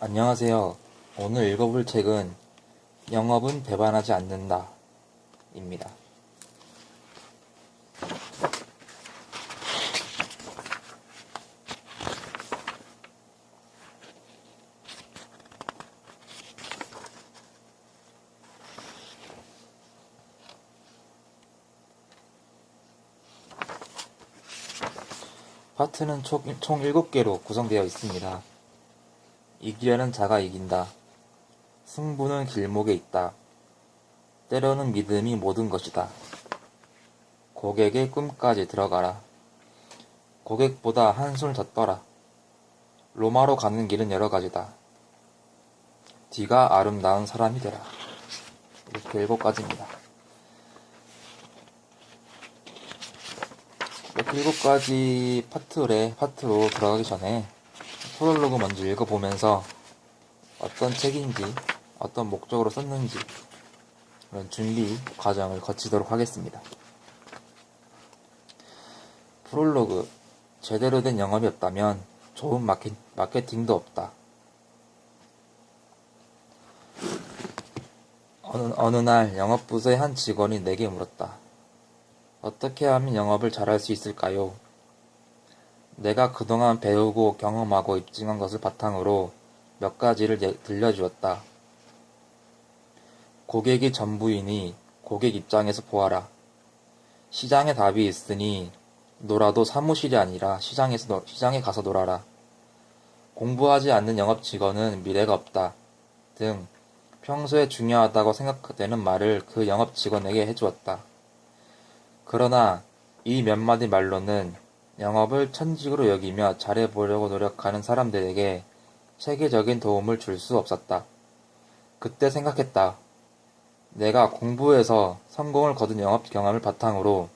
안녕하세요. 오늘 읽어볼 책은 영업은 배반하지 않는다 입니다. 파트는 총 7개로 구성되어 있습니다. 이기려는 자가 이긴다. 승부는 길목에 있다. 때로는 믿음이 모든 것이다. 고객의 꿈까지 들어가라. 고객보다 한술 더 떠라. 로마로 가는 길은 여러 가지다. 뒤가 아름다운 사람이 되라. 이렇게 7가지입니다. 이렇게 7가지 파트로 들어가기 전에 프롤로그 먼저 읽어보면서 어떤 책인지, 어떤 목적으로 썼는지 그런 준비 과정을 거치도록 하겠습니다. 프롤로그, 제대로 된 영업이 없다면 좋은 마케팅도 없다. 어느 날 영업부서의 한 직원이 내게 물었다. 어떻게 하면 영업을 잘할 수 있을까요? 내가 그동안 배우고 경험하고 입증한 것을 바탕으로 몇 가지를 들려주었다. 고객이 전부이니 고객 입장에서 보아라. 시장에 답이 있으니 놀아도 사무실이 아니라 시장에 가서 놀아라. 공부하지 않는 영업 직원은 미래가 없다. 등 평소에 중요하다고 생각되는 말을 그 영업 직원에게 해주었다. 그러나 이 몇 마디 말로는 영업을 천직으로 여기며 잘해보려고 노력하는 사람들에게 체계적인 도움을 줄 수 없었다. 그때 생각했다. 내가 공부해서 성공을 거둔 영업 경험을 바탕으로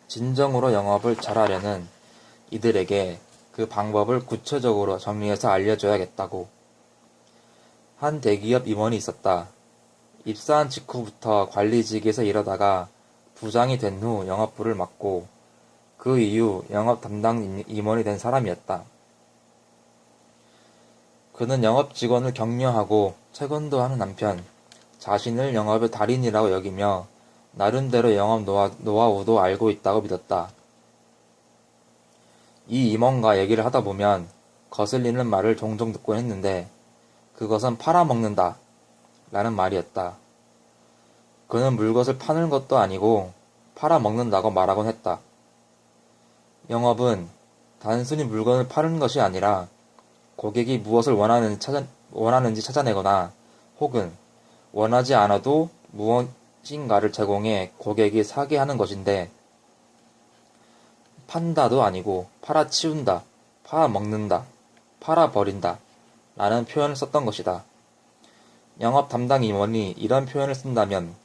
진정으로 영업을 잘하려는 이들에게 그 방법을 구체적으로 정리해서 알려줘야겠다고. 한 대기업 임원이 있었다. 입사한 직후부터 관리직에서 일하다가 부장이 된 후 영업부를 맡고 그 이후 영업 담당 임원이 된 사람이었다. 그는 영업 직원을 격려하고 체건도 하는 한편 자신을 영업의 달인이라고 여기며 나름대로 영업 노하우도 알고 있다고 믿었다. 이 임원과 얘기를 하다 보면 거슬리는 말을 종종 듣곤 했는데 그것은 팔아먹는다 라는 말이었다. 그는 물것을 파는 것도 아니고 팔아먹는다고 말하곤 했다. 영업은 단순히 물건을 파는 것이 아니라 고객이 무엇을 원하는지 찾아내거나 혹은 원하지 않아도 무엇인가를 제공해 고객이 사게 하는 것인데 판다도 아니고 팔아치운다, 팔아먹는다, 팔아버린다 라는 표현을 썼던 것이다. 영업 담당 임원이 이런 표현을 쓴다면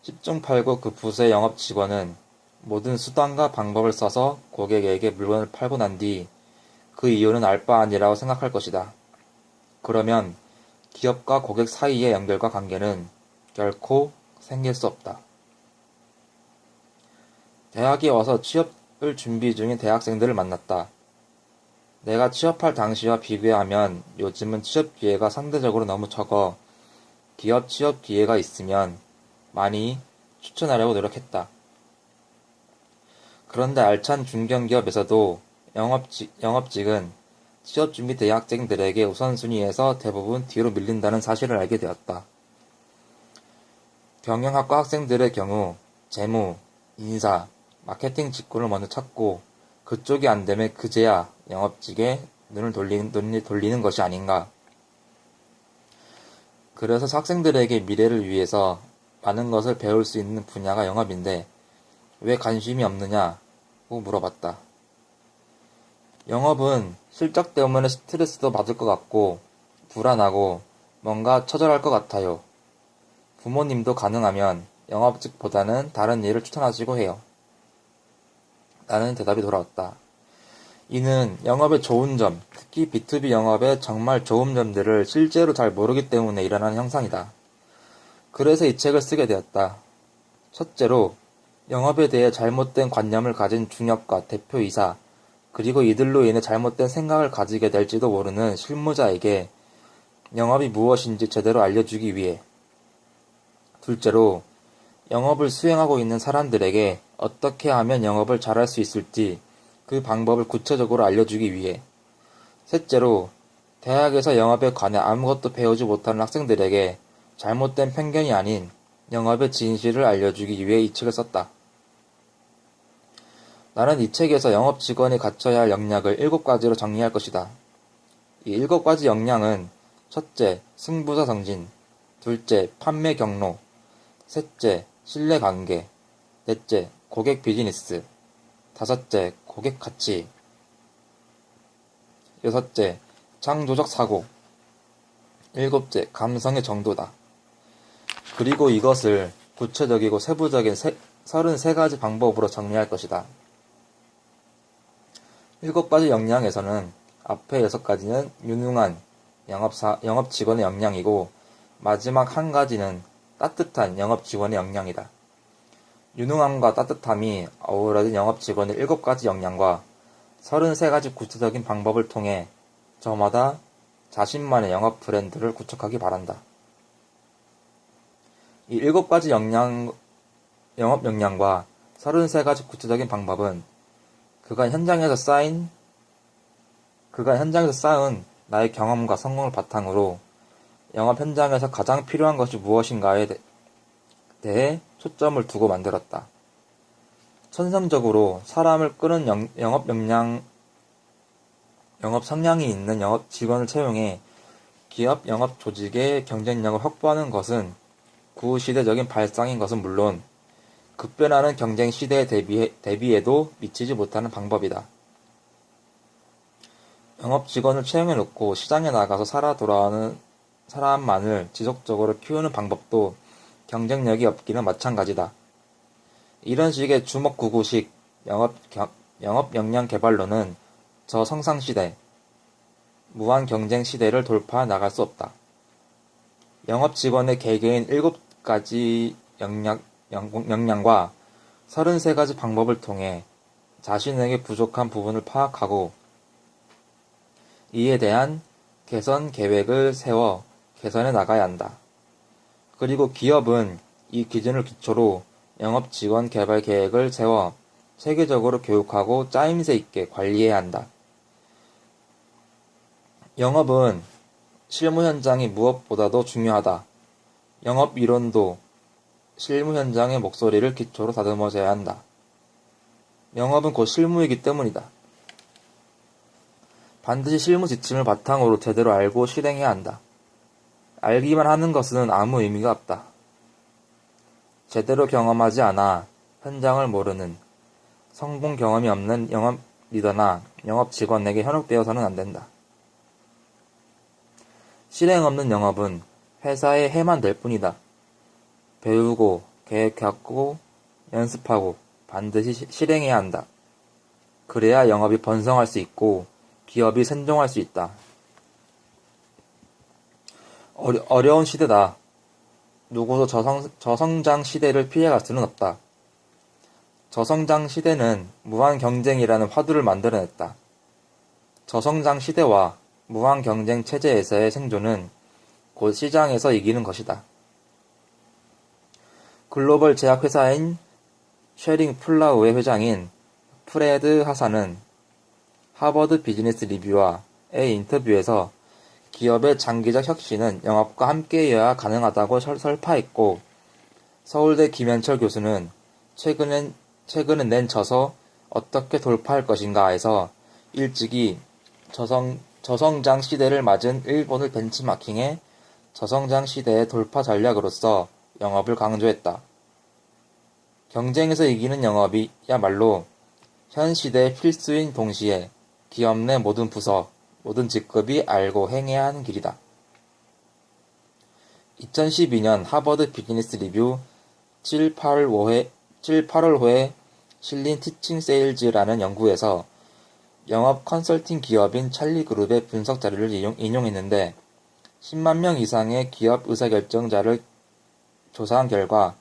10중 8구 그 부서의 영업 직원은 모든 수단과 방법을 써서 고객에게 물건을 팔고 난 뒤 그 이유는 알 바 아니라고 생각할 것이다. 그러면 기업과 고객 사이의 연결과 관계는 결코 생길 수 없다. 대학에 와서 취업을 준비 중인 대학생들을 만났다. 내가 취업할 당시와 비교하면 요즘은 취업 기회가 상대적으로 너무 적어 기업 취업 기회가 있으면 많이 추천하려고 노력했다. 그런데 알찬 중견기업에서도 영업직은 취업준비 대학생들에게 우선순위에서 대부분 뒤로 밀린다는 사실을 알게 되었다. 경영학과 학생들의 경우 재무, 인사, 마케팅 직군을 먼저 찾고 그쪽이 안 되면 그제야 영업직에 눈을 돌리는 것이 아닌가. 그래서 학생들에게 미래를 위해서 많은 것을 배울 수 있는 분야가 영업인데 왜 관심이 없느냐고 물어봤다. 영업은 실적 때문에 스트레스도 받을 것 같고 불안하고 뭔가 처절할 것 같아요. 부모님도 가능하면 영업직보다는 다른 일을 추천하시고 해요. 라는 대답이 돌아왔다. 이는 영업의 좋은 점, 특히 B2B 영업의 정말 좋은 점들을 실제로 잘 모르기 때문에 일어나는 현상이다. 그래서 이 책을 쓰게 되었다. 첫째로 영업에 대해 잘못된 관념을 가진 중역과 대표이사, 그리고 이들로 인해 잘못된 생각을 가지게 될지도 모르는 실무자에게 영업이 무엇인지 제대로 알려주기 위해. 둘째로, 영업을 수행하고 있는 사람들에게 어떻게 하면 영업을 잘할 수 있을지 그 방법을 구체적으로 알려주기 위해. 셋째로, 대학에서 영업에 관해 아무것도 배우지 못하는 학생들에게 잘못된 편견이 아닌 영업의 진실을 알려주기 위해 이 책을 썼다. 나는 이 책에서 영업 직원이 갖춰야 할 역량을 7가지로 정리할 것이다. 이 7가지 역량은 첫째, 승부사 정신, 둘째, 판매 경로, 셋째, 신뢰관계, 넷째, 고객 비즈니스, 다섯째, 고객 가치, 여섯째, 창조적 사고, 일곱째, 감성의 정도다. 그리고 이것을 구체적이고 세부적인 33가지 방법으로 정리할 것이다. 7가지 역량에서는 앞에 6가지는 유능한 영업 직원의 역량이고 마지막 한 가지는 따뜻한 영업 직원의 역량이다. 유능함과 따뜻함이 어우러진 영업 직원의 7가지 역량과 33가지 구체적인 방법을 통해 저마다 자신만의 영업 브랜드를 구축하기 바란다. 이 7가지 영업 역량과 33가지 구체적인 방법은 그간 현장에서 쌓은 나의 경험과 성공을 바탕으로 영업 현장에서 가장 필요한 것이 무엇인가에 대해 초점을 두고 만들었다. 천성적으로 사람을 끄는 영업 성향이 있는 영업 직원을 채용해 기업 영업 조직의 경쟁력을 확보하는 것은 구시대적인 발상인 것은 물론 급변하는 경쟁 시대에 대비해도 미치지 못하는 방법이다. 영업 직원을 채용해놓고 시장에 나가서 살아 돌아오는 사람만을 지속적으로 키우는 방법도 경쟁력이 없기는 마찬가지다. 이런 식의 주먹구구식 영업 역량 개발로는 저성장시대, 무한 경쟁 시대를 돌파해 나갈 수 없다. 영업 직원의 개개인 7가지 역량과 33가지 방법을 통해 자신에게 부족한 부분을 파악하고 이에 대한 개선 계획을 세워 개선해 나가야 한다. 그리고 기업은 이 기준을 기초로 영업 직원 개발 계획을 세워 체계적으로 교육하고 짜임새 있게 관리해야 한다. 영업은 실무 현장이 무엇보다도 중요하다. 영업 이론도 실무 현장의 목소리를 기초로 다듬어져야 한다. 영업은 곧 실무이기 때문이다. 반드시 실무 지침을 바탕으로 제대로 알고 실행해야 한다. 알기만 하는 것은 아무 의미가 없다. 제대로 경험하지 않아 현장을 모르는 성공 경험이 없는 영업 리더나 영업 직원에게 현혹되어서는 안 된다. 실행 없는 영업은 회사의 해만 될 뿐이다. 배우고 계획하고 연습하고 반드시 실행해야 한다. 그래야 영업이 번성할 수 있고 기업이 생존할 수 있다. 어려운 시대다. 누구도 저성장 시대를 피해갈 수는 없다. 저성장 시대는 무한 경쟁이라는 화두를 만들어냈다. 저성장 시대와 무한 경쟁 체제에서의 생존은 곧 시장에서 이기는 것이다. 글로벌 제약회사인 쉐링 플라우의 회장인 프레드 하사는 하버드 비즈니스 리뷰와의 인터뷰에서 기업의 장기적 혁신은 영업과 함께해야 가능하다고 설파했고, 서울대 김현철 교수는 최근에 낸 저서 어떻게 돌파할 것인가에서 일찍이 저성장 시대를 맞은 일본을 벤치마킹해 저성장 시대의 돌파 전략으로서 영업을 강조했다. 경쟁에서 이기는 영업이야말로 현 시대의 필수인 동시에 기업 내 모든 부서, 모든 직급이 알고 행해야 하는 길이다. 2012년 하버드 비즈니스 리뷰 7, 8월호에 실린 티칭 세일즈라는 연구에서 영업 컨설팅 기업인 찰리그룹의 분석 자료를 인용했는데 10만 명 이상의 기업 의사결정자를 조사한 결과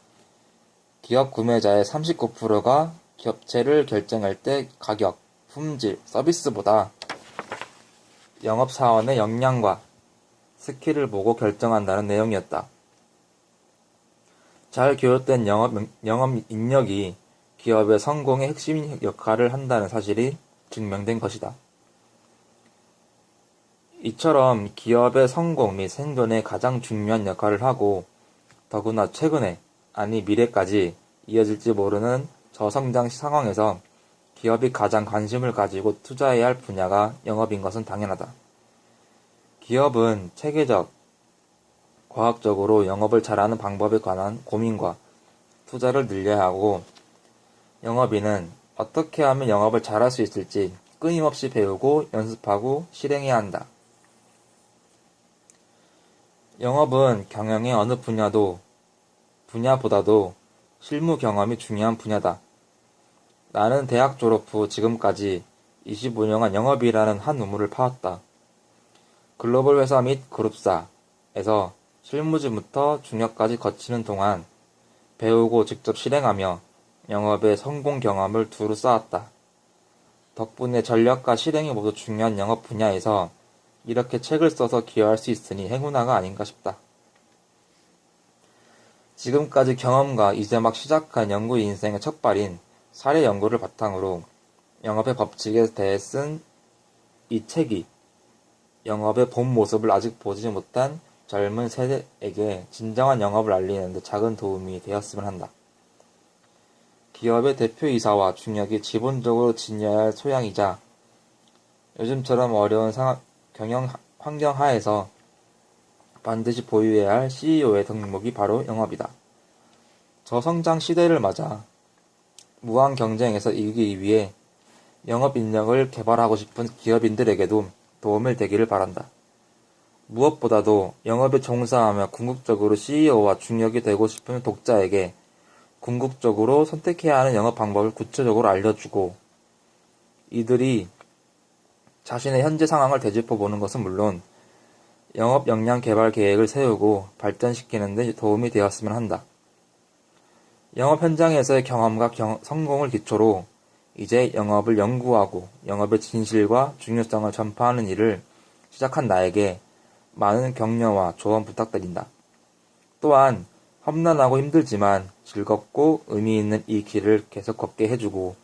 기업 구매자의 39%가 기업체를 결정할 때 가격, 품질, 서비스보다 영업사원의 역량과 스킬을 보고 결정한다는 내용이었다. 잘 교육된 영업 인력이 기업의 성공의 핵심 역할을 한다는 사실이 증명된 것이다. 이처럼 기업의 성공 및 생존에 가장 중요한 역할을 하고 더구나 최근에, 아니 미래까지 이어질지 모르는 저성장 상황에서 기업이 가장 관심을 가지고 투자해야 할 분야가 영업인 것은 당연하다. 기업은 체계적, 과학적으로 영업을 잘하는 방법에 관한 고민과 투자를 늘려야 하고, 영업인은 어떻게 하면 영업을 잘할 수 있을지 끊임없이 배우고 연습하고 실행해야 한다. 영업은 경영의 어느 분야보다도 실무 경험이 중요한 분야다. 나는 대학 졸업 후 지금까지 25년간 영업이라는 한 우물을 파왔다. 글로벌 회사 및 그룹사에서 실무진부터 중역까지 거치는 동안 배우고 직접 실행하며 영업의 성공 경험을 두루 쌓았다. 덕분에 전략과 실행이 모두 중요한 영업 분야에서 이렇게 책을 써서 기여할 수 있으니 행운아가 아닌가 싶다. 지금까지 경험과 이제 막 시작한 연구 인생의 첫발인 사례 연구를 바탕으로 영업의 법칙에 대해 쓴 이 책이 영업의 본 모습을 아직 보지 못한 젊은 세대에게 진정한 영업을 알리는 데 작은 도움이 되었으면 한다. 기업의 대표이사와 중역이 기본적으로 지녀야 할 소양이자 요즘처럼 어려운 경영 환경 하에서 반드시 보유해야 할 CEO의 덕목이 바로 영업이다. 저성장 시대를 맞아 무한 경쟁에서 이기기 위해 영업 인력을 개발하고 싶은 기업인들에게도 도움을 되기를 바란다. 무엇보다도 영업에 종사하며 궁극적으로 CEO와 중역이 되고 싶은 독자에게 궁극적으로 선택해야 하는 영업 방법을 구체적으로 알려주고 이들이 자신의 현재 상황을 되짚어보는 것은 물론 영업 역량 개발 계획을 세우고 발전시키는 데 도움이 되었으면 한다. 영업 현장에서의 경험과 성공을 기초로 이제 영업을 연구하고 영업의 진실과 중요성을 전파하는 일을 시작한 나에게 많은 격려와 조언 부탁드린다. 또한 험난하고 힘들지만 즐겁고 의미 있는 이 길을 계속 걷게 해주고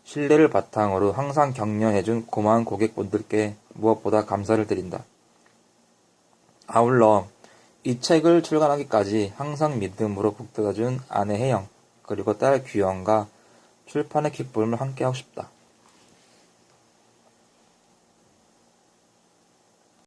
신뢰를 바탕으로 항상 격려해준 고마운 고객분들께 무엇보다 감사를 드린다. 아울러 이 책을 출간하기까지 항상 믿음으로 북돋아준 아내 혜영, 그리고 딸 규영과 출판의 기쁨을 함께하고 싶다.